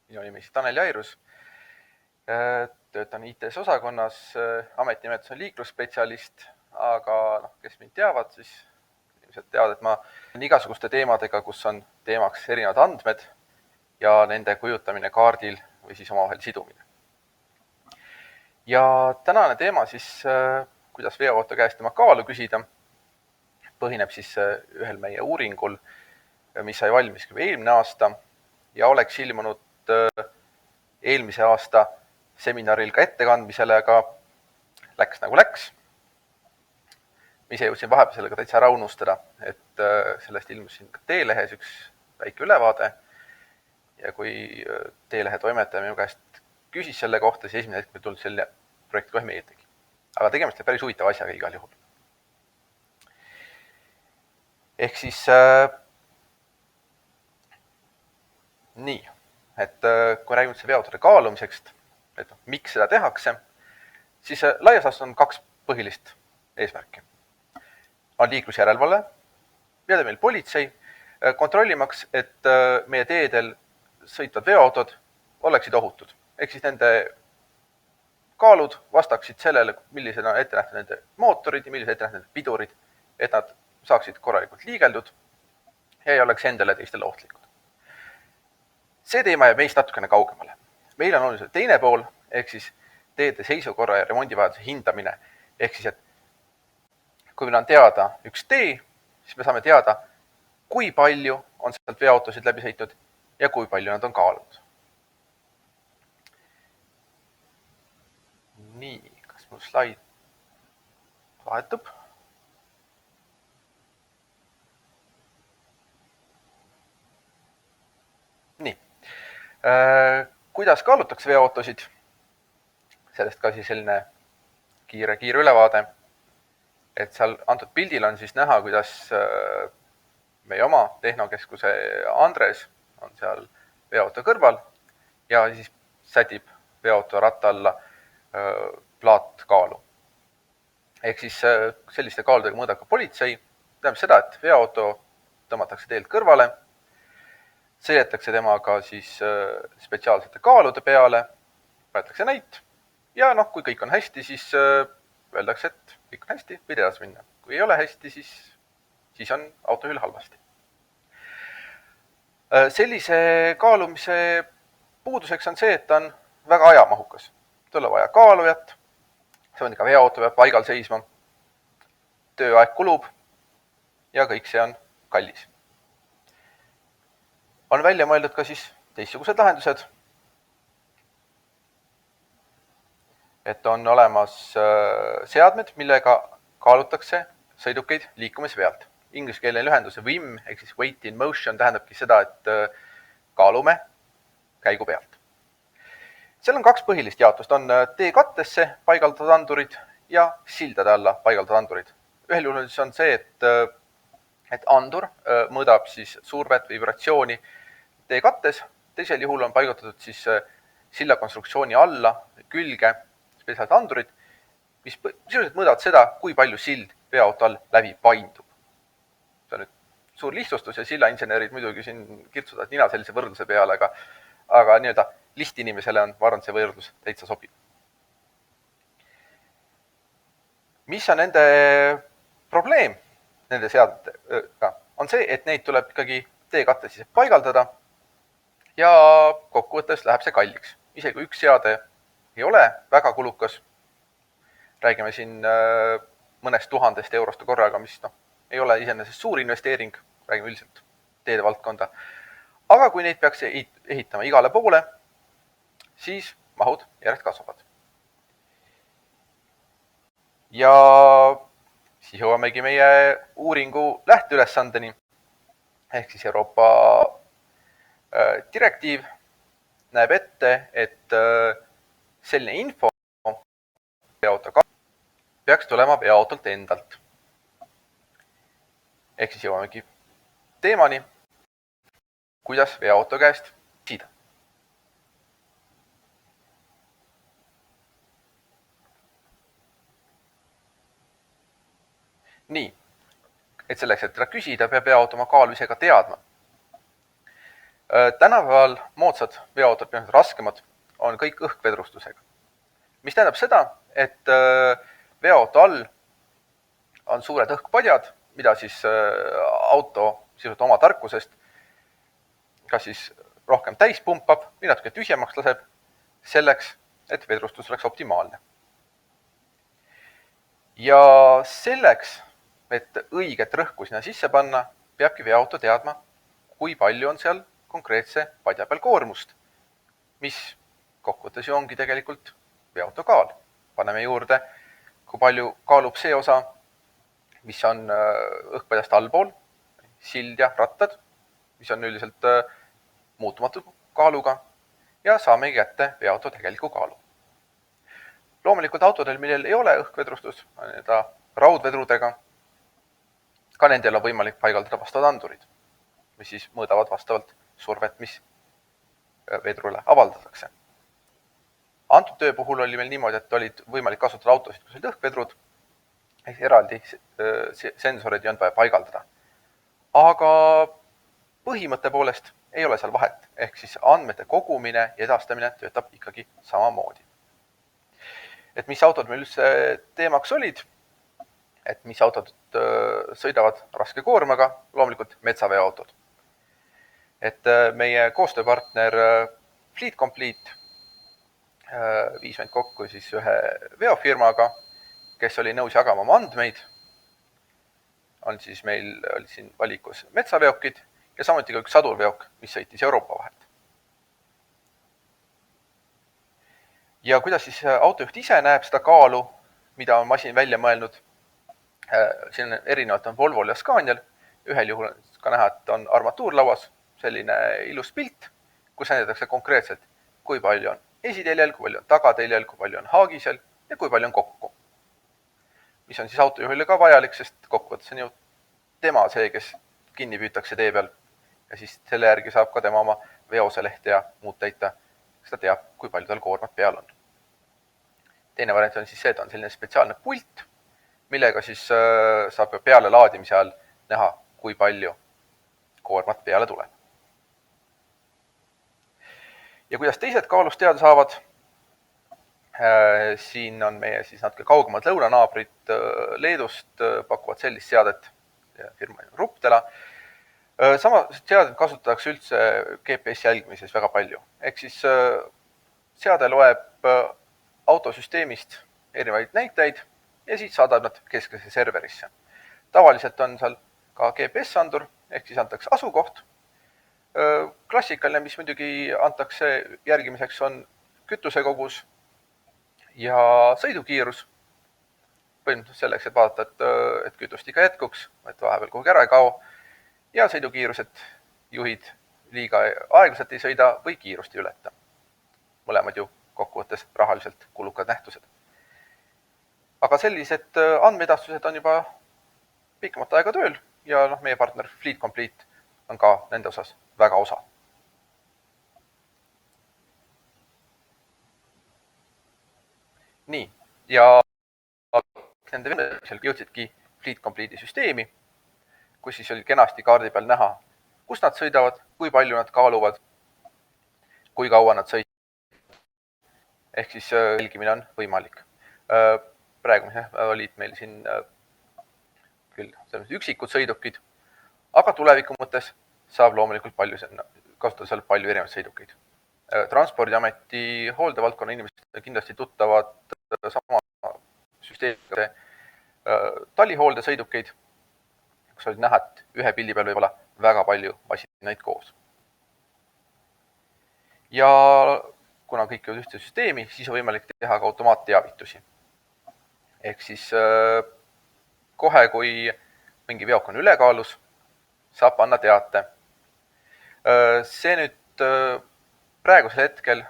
Minu nimi on Tanel Jairus. Töötan IT-s osakonnas, ametinimetus on liiklusspetsialist, aga kes mind teavad, siis ilmselt teavad, et ma olen igasuguste teemadega, kus on teemaks erinevad andmed ja nende kujutamine kaardil või siis omavahel sidumine. Ja tänane teema siis, kuidas veoauto käest tema kaalu küsida, põhineb siis ühel meie uuringul, mis sai valmis eelmine aasta ja oleks ilmunud eelmise aasta seminaril ka ettekandmisele, aga läks nagu läks. Ma ise jõudsin vahepeal sellega täitsa ära unustada, et sellest ilmus siin ka Teelehes üks väike ülevaade ja kui Teelehe toimetaja minu käest küsis selle kohta, siis esimene hetk meil tulnud selle projekti kohe meeldigi. Aga tegemist on päris huvitava asjaga igal juhul. Ehk siis nii, et kui räägime üldse veoautode kaalumiseks, et miks seda tehakse, siis laias laastus on kaks põhilist eesmärki. On liiklusjärelevalve ja meil politsei, kontrollimaks, et meie teedel sõitvad veoautod oleksid ohutud. Ehk siis nende kaalud vastaksid sellele, millised on ette nähtud nende mootorid ja millised ette nähtud nende pidurid, et nad saaksid korralikult liigeldud ja ei oleks endale teistele ohtlikud. See teema jääb meist natukene kaugemale. Meil on oluliselt teine pool, ehk siis teede seisukorra ja remondivajaduse hindamine. Ehk siis, et kui meil on teada üks tee, siis me saame teada, kui palju on sealt veoautosid läbi sõitnud ja kui palju nad on kaalunud. Nii, kas mul slaid vahetub? Nii. Kuidas kaalutakse veoautosid? Sellest ka siis selline kiire ülevaade. Et seal antud pildil on siis näha, kuidas meie oma tehnokeskuse Andres on seal veoauto kõrval ja siis sätib veoauto ratta alla plaatkaalu. Ehk siis selliste kaaludega mõõdab ka politsei. Tähendab seda, et veoauto tõmmatakse teelt kõrvale, sõidetakse temaga siis spetsiaalsete kaalude peale, võetakse näit ja kui kõik on hästi, siis öeldakse, et kõik on hästi, võid edasi minna. Kui ei ole hästi, siis on autojuhil halvasti. Sellise kaalumise puuduseks on see, et ta on väga ajamahukas. Tuleb vaja kaalujat, see on ka veoauto peab paigal seisma, tööaeg kulub ja kõik see on kallis. On välja mõeldud ka siis teistsugused lahendused, et on olemas seadmed, millega kaalutakse sõidukeid liikumisvealt. Ingliskeelne lühendus WIM ehk siis Weight in Motion tähendabki seda, et kaalume käigu pealt. Seal on kaks põhilist jaotust. On teekattesse paigaldatud andurid ja sildade alla paigaldatud andurid. Ühel juhul on see, et andur mõõdab siis survet või vibratsiooni teekattes. Teisel juhul on paigaldatud siis silla konstruktsiooni alla, külge, spetsiaalsed andurid, mis sisuliselt mõõdavad seda, kui palju sild veoauto all läbi paindub. See on nüüd suur lihtsustus ja sillainsenerid muidugi siin kirtsutavad nina sellise võrdluse peale, aga nii-öelda lihtinimesele on, ma arvan, see võrdlus täitsa sobib. Mis on nende probleem nende seadmetega? On see, et neid tuleb ikkagi teekattes paigaldada ja kokkuvõttes läheb see kalliks. Isegi kui üks seade ei ole väga kulukas, räägime siin mõnest 1000 euroste korraga, mis ei ole iseenesest suur investeering, räägime üldiselt teede valdkonda. Aga kui neid peaks ehitama igale poole, siis mahud järjest kasvavad. Ja siis jõuamegi meie uuringu lähteülesandeni, ehk siis Euroopa direktiiv näeb ette, et selline info veoauto peaks tulema veoautolt endalt. Ehk siis jõuamegi teemani, kuidas veoauto käest küsida. Nii, et selleks, et teda küsida, peab veoauto oma kaalu ise ka teadma. Tänapäeval moodsad veoautod, raskemad, on kõik õhkvedrustusega. Mis tähendab seda, et veoauto all on suured õhkpadjad, mida siis auto sisuliselt oma tarkusest kas siis rohkem täis pumpab või natuke tühjemaks laseb selleks, et vedrustus oleks optimaalne. Ja selleks, et õiget rõhku sinna sisse panna, peabki veoauto teadma, kui palju on seal konkreetse padja peal koormust, mis kokkuvõttes ju ongi tegelikult veoauto kaal. Paneme juurde, kui palju kaalub see osa, mis on õhkpadjast allpool, sild ja rattad, mis on üldiselt muutumatu kaaluga ja saamegi kätte veoauto tegeliku kaalu. Loomulikult autodel, millel ei ole õhkvedrustus, raudvedrudega, ka nendel on võimalik paigaldada vastavad andurid, mis siis mõõdavad vastavalt survet, mis vedrule avaldatakse. Antud töö puhul oli meil niimoodi, et olid võimalik kasutada autosid, kus olid õhkvedrud, eraldi sensorid ei olnud vaja paigaldada. Aga põhimõtte poolest ei ole seal vahet, ehk siis andmete kogumine ja edastamine töötab ikkagi samamoodi. Et mis autod meil üldse teemaks olid, et mis autod sõidavad raske koormaga, loomulikult metsaveoautod. Et meie koostööpartner Fleet Complete viis meid kokku siis ühe veofirmaga, kes oli nõus jagama oma andmeid. Meil oli siin valikus metsaveokid ja samuti ka üks sadurveok, mis sõitis Euroopa vahelt. Ja kuidas siis autojuht ise näeb seda kaalu, mida on masin välja mõelnud? Siin erinevalt on Volvol ja Scanial. Ühel juhul on ka näha, et on armatuurlauas selline ilus pilt, kus näidatakse konkreetselt, kui palju on esiteljel, kui palju on tagateljel, kui palju on haagisel ja kui palju on kokku. Mis on siis autojuhile ka vajalik, sest kokkuvõttes on ju tema see, kes kinni püütakse tee peal. Ja siis selle järgi saab ka tema oma veoselehte ja muud täita, kes ta teab, kui palju tal koormat peal on. Teine variant on siis see, et on selline spetsiaalne pult, millega siis saab peale laadimise ajal näha, kui palju koormat peale tuleb. Ja kuidas teised kaalust teada saavad, siin on meie siis natuke kaugemad lõunanaabrid Leedust pakuvad sellist seadet, firma Ruptela. Sama seadet kasutatakse üldse GPS jälgimises väga palju. Ehk siis seade loeb autosüsteemist erinevaid näitajaid ja siis saadab nad kesksesse serverisse. Tavaliselt on seal ka GPS-andur, ehk siis antakse asukoht. Klassikaline, mis muidugi antakse järgimiseks, on kütusekogus ja sõidukiirus. Põhimõtteliselt selleks, et vaadata, et kütust ikka jätkuks, et vahepeal kuhugi ära ei kao. Ja sõidukiirus, et juhid liiga aeglaselt ei sõida või kiirust ei ületa. Mõlemad ju kokkuvõttes rahaliselt kulukad nähtused. Aga sellised andmeedastused on juba pikemat aega tööl ja meie partner Fleet Complete on ka nende osas väga osa. Nii, ja nende vendadel jõudsidki Fleet Complete'i süsteemi, kus siis oli kenasti kaardi peal näha, kus nad sõidavad, kui palju nad kaaluvad, kui kaua nad sõidavad. Ehk siis jälgimine on võimalik. Praegu olid meil siin küll üksikud sõidukid, aga tuleviku mõttes saab loomulikult kasutada seal palju erinevaid sõidukeid. Transpordiameti hooldevaldkonna inimesed kindlasti tuttavad sama süsteemide talihooldesõidukeid, kus olid näha, et ühe pildi peal võib olla väga palju masinaid koos. Ja kuna kõik on ühtse süsteemi, siis on võimalik teha ka automaatteavitusi. Ehk siis kohe, kui mingi veok on ülekaalus, saab panna teate. See nüüd praegusel hetkel,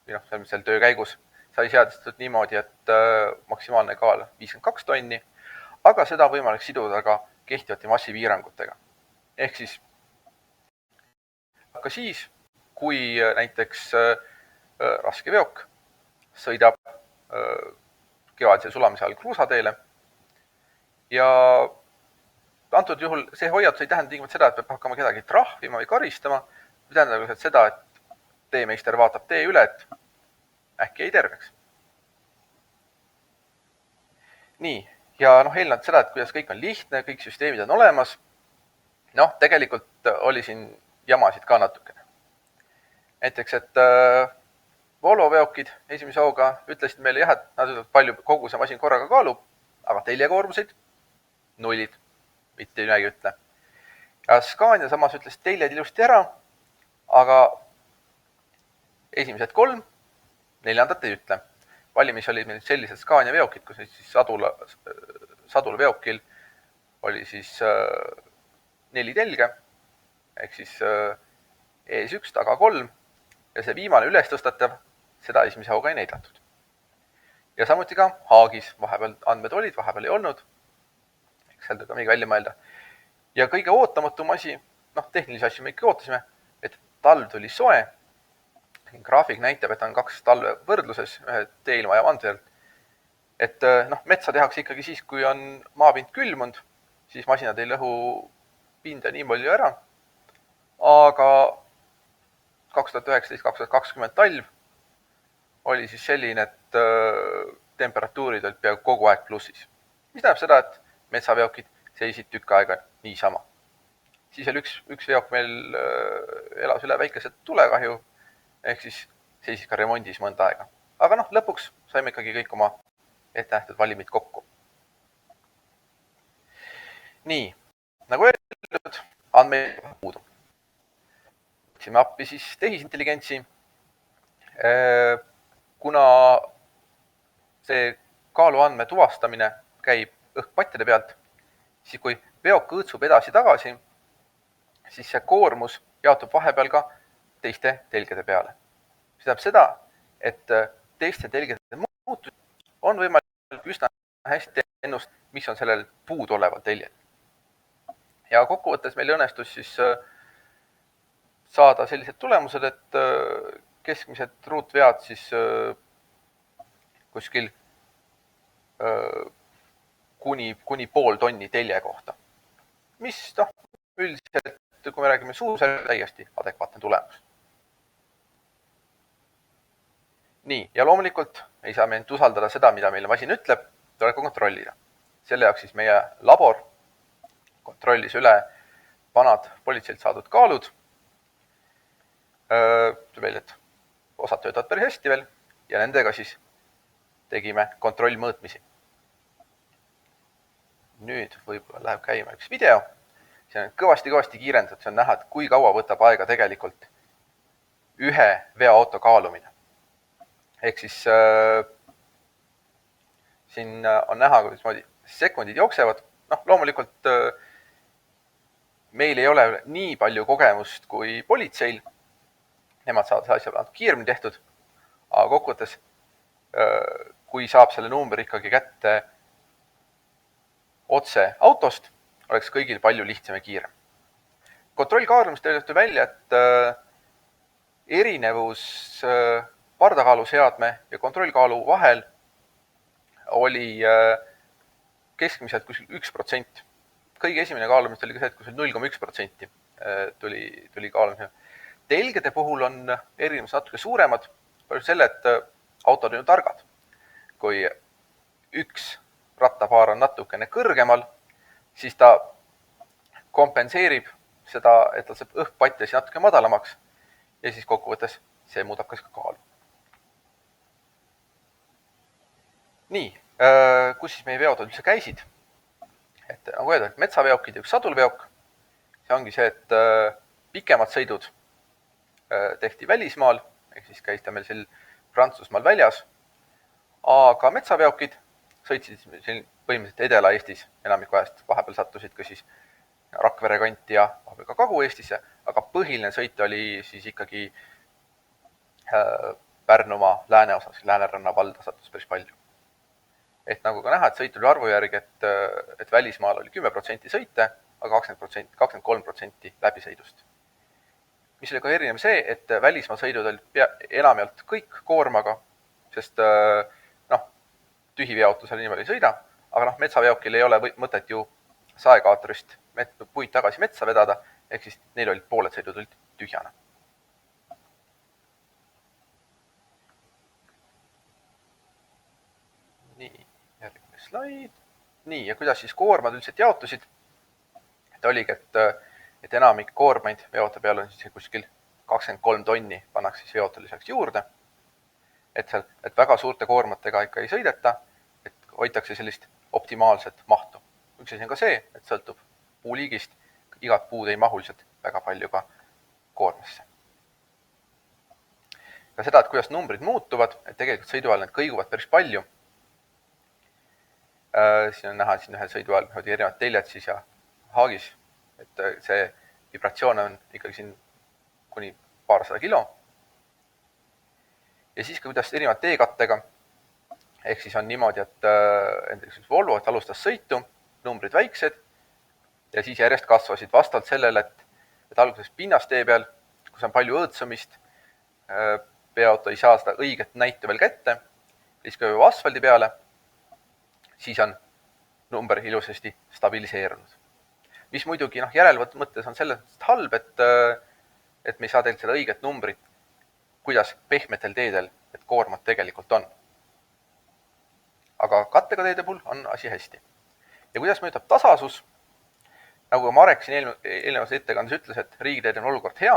või seal töö käigus, sai seadestatud niimoodi, et maksimaalne kaal 52 tonni, aga seda on võimalik siduda ka kehtivate massipiirangutega. Ehk siis ka siis, kui näiteks raske veok sõidab kevadise sulamise all kruusateele ja antud juhul see hoiatus ei tähenda tingimata seda, et peab hakkama kedagi trahvima või karistama, mis tähendab lihtsalt seda, et teemeister vaatab tee üle, et äkki ei terveks. Nii, ja eelnevalt seda, et kuidas kõik on lihtne, kõik süsteemid on olemas. Tegelikult oli siin jamasid ka natukene. Näiteks, et Volvo-veokid esimese hooga ütlesid meile jah, et nad ütlevad palju kogu see masin korraga kaalub, aga teljekoormuseid nullid, mitte midagi ütle. Ja Scania samas ütles teljed ilusti ära, aga esimesed 3, 4. ei ütle. Valimis oli meil sellised Scania veokid, kus siis sadula veokil oli siis 4 telge, ehk siis ees 1, taga 3 ja see viimane üles tõstatav, seda esimese hooga ei näidatud. Ja samuti ka Haagis vahepeal andmed olid, vahepeal ei olnud. Eks seal tuleb mingi välja mõelda. Ja kõige ootamatum asi, tehnilisi asju me ikka ootasime, et talv tuli soe. Graafik näitab, et on 2 talve võrdluses, ühe teeilma ja mandrialt. Et metsa tehakse ikkagi siis, kui on maapind külmunud, siis masinad ei lõhu pinda nii palju ära. Aga 2019-2020 talv oli siis selline, et temperatuurid olid peaaegu kogu aeg plussis. Mis tähendab seda, et metsaveokid seisid tükk aega niisama. Siis oli üks veok meil elas üle väikeset tulekahju, ehk siis seisis ka remondis mõnda aega. Aga lõpuks saime ikkagi kõik oma ettenähtud valimid kokku. Nii, nagu öeldud, andmeid puudu. Võtsime appi siis tehisintelligentsi. Kuna see kaaluandme tuvastamine käib õhkpattide pealt, siis kui veok õõtsub edasi-tagasi, siis see koormus jaotub vahepeal ka teiste telgede peale. See tähendab seda, et teiste telgede muutus on võimalik üsna hästi ennustada, mis on sellel puudu oleval teljel. Ja kokkuvõttes meil õnnestus siis saada sellised tulemused, et keskmised ruutvead siis kuskil kuni pool tonni telje kohta. Mis üldiselt, kui me räägime suurusjärgus, täiesti adekvaatne tulemus. Nii, ja loomulikult ei saa me end usaldada seda, mida meile masin ütleb, tuleb ka kontrollida. Selle jaoks siis meie labor kontrollis üle vanad politseilt saadud kaalud. Veel, et osad töötavad päris hästi veel ja nendega siis tegime kontrollmõõtmisi. Nüüd võib-olla läheb käima üks video. See on kõvasti kiirendatud, see on näha, et kui kaua võtab aega tegelikult ühe veoauto kaalumine. Ehk siis siin on näha, kuidas sekundid jooksevad. Loomulikult meil ei ole nii palju kogemust kui politseil. Nemad saavad see asja kiiremini tehtud, aga kokkuvõttes, kui saab selle numbri ikkagi kätte otse autost, oleks kõigil palju lihtsam ja kiirem. Kontrollkaalumist tõi välja, et erinevus pardakaaluseadme ja kontrollkaalu vahel oli keskmiselt kuskil 1%. Kõige esimene kaalumist oli ka see, et kuskil 0,1% tuli kaalumise. Telgede puhul on erinevus natuke suuremad, palju selle, et autod on targad. Kui üks rattapaar on natukene kõrgemal, siis ta kompenseerib seda, et ta saab õhkpatjasi natuke madalamaks ja siis kokkuvõttes see muudab ka kaalu. Nii, kus siis meie veod üldse käisid? Et nagu öelda, et metsaveokid ja üks sadulveok, see ongi see, et pikemad sõidud tehti välismaal, ehk siis käis ta meil seal Prantsusmaal väljas, aga metsaveokid sõitsid põhimõtteliselt Edela-Eestis enamiku ajast, vahepeal sattusid ka siis Rakvere kanti ja vahepeal ka Kagu-Eestisse, aga põhiline sõit oli siis ikkagi Pärnumaa lääneosas, Lääneranna valda sattus päris palju. Et nagu ka näha, et sõituli arvu järgi, et välismaal oli 10% sõite, aga 23% läbisõidust. Mis oli ka erinev see, et välismaa sõidud olid enamjalt kõik koormaga, sest tühiveoauto seal niimoodi ei sõida, aga metsaveokil ei ole mõtet ju saekaatorist puid tagasi metsa vedada, ehk siis neil olid pooled sõidud olid tühjana. slaid. Nii, ja kuidas siis koormad üldiselt jaotusid? Et oligi, et enamik koormaid veote peal on siis kuskil 23 tonni pannakse siis veote lisaks juurde. Et väga suurte koormatega ikka ei sõideta, et hoitakse sellist optimaalset mahtu. Üks asi on ka see, et sõltub puuliigist, igat puud ei mahu lihtsalt väga palju ka koormasse. Ka seda, et kuidas numbrid muutuvad, et tegelikult sõidu ajal need kõiguvad päris palju. Siin on näha siin ühel sõidu ajal erinevad teljed siis ja haagis, et see vibratsioon on ikkagi siin kuni paarsada kilo. Ja siis ka kuidas erinevad teekattega, ehk siis on niimoodi, et Volvo alustas sõitu, numbrid väiksed ja siis järjest kasvasid vastavalt sellele, et alguses pinnastee peal, kus on palju õõtsumist, veoauto ei saa seda õiget näitu veel kätte, siis kui juba asfaldi peale, siis on number ilusasti stabiliseerunud. Mis muidugi järelevõtu mõttes on selles halb, et me ei saa tegelikult seda õiget numbrit, kuidas pehmetel teedel need koormad tegelikult on. Aga kattega teede puhul on asi hästi. Ja kuidas mõjutab tasasus? Nagu Marek siin eelnevas ettekandes ütles, et riigiteedel on olukord hea,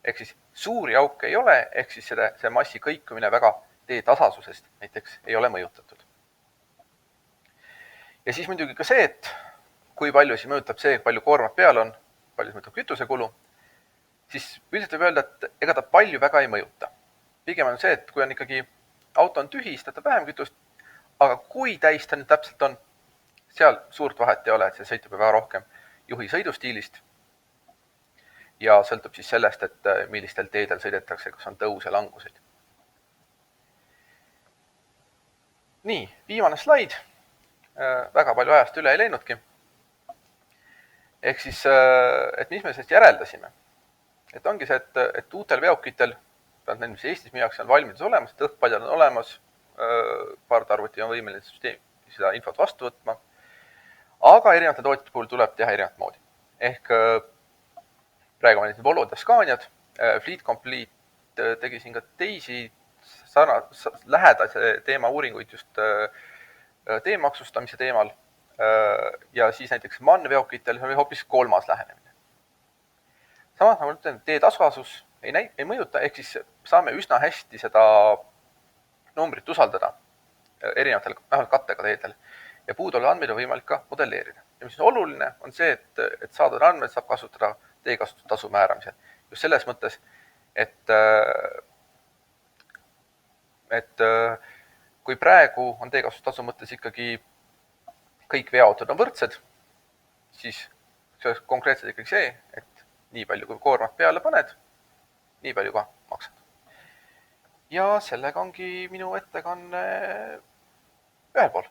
ehk siis suuri auke ei ole, ehk siis see massi kõikumine väga tee tasasusest näiteks ei ole mõjutatud. Ja siis muidugi ka see, et kui palju siis mõjutab see, palju koormat peal on, palju mõjutab kütusekulu, siis üldiselt võib öelda, et ega ta palju väga ei mõjuta. Pigem on see, et kui on ikkagi auto on tühi, siis ta vähem kütust, aga kui täis ta nüüd täpselt on, seal suurt vahet ei ole, et see sõitub väga rohkem juhi sõidustiilist ja sõltub siis sellest, et millistel teedel sõidetakse, kas on tõuse, languseid. Nii, viimane slaid. Väga palju ajast üle ei leinudki. Ehk siis, et mis me sellest järeldasime? Et ongi see, et uutel veokitel, mis Eestis müüakse, on valmidus olemas, õhkpadjad on olemas, pardarvuti on võimeline seda infot vastu võtma, aga erinevate tootjate puhul tuleb teha erinevat moodi. Ehk praegu on Volvod ja Scaniad, Fleet Complete tegi siin ka teisi lähedase teema uuringuid just teemaksustamise teemal ja siis näiteks MAN-veokitel oli hoopis kolmas lähenemine. Samas, nagu ütlen, tee tasvasus ei mõjuta, ehk siis saame üsna hästi seda numbrit usaldada erinevatel vähemalt kattega teedel ja puuduolevad andmeid on võimalik ka modelleerida. Ja mis on oluline, on see, et saadud andmeid saab kasutada teekasutustasu määramisel. Just selles mõttes, et kui praegu on teekasutustasu mõttes ikkagi kõik veoautod on võrdsed, siis see oleks konkreetselt ikkagi see, et nii palju kui koormat peale paned, nii palju ka maksad. Ja sellega ongi minu ettekanne ühel pool.